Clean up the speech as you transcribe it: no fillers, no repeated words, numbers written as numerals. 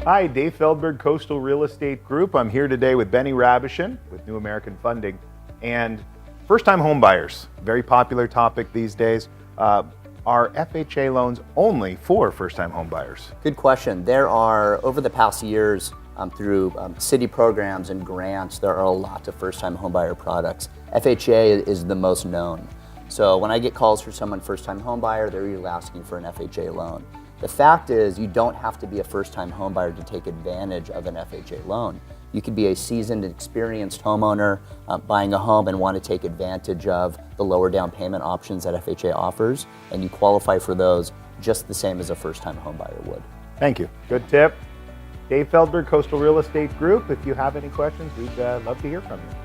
Hi, Dave Feldberg, Coastal Real Estate Group. I'm here today with Beny Rabuchin with New American Funding. And first-time home buyers, very popular topic these days. Are FHA loans only for first-time home buyers? Good question. There are, over the past years, through city programs and grants, there are a lot of first-time homebuyer products. FHA is the most known. So when I get calls for someone first-time homebuyer, they're usually asking for an FHA loan. The fact is, you don't have to be a first-time homebuyer to take advantage of an FHA loan. You could be a seasoned, experienced homeowner buying a home and want to take advantage of the lower down payment options that FHA offers, and you qualify for those just the same as a first-time homebuyer would. Thank you. Good tip. Dave Feldberg, Coastal Real Estate Group. If you have any questions, we'd love to hear from you.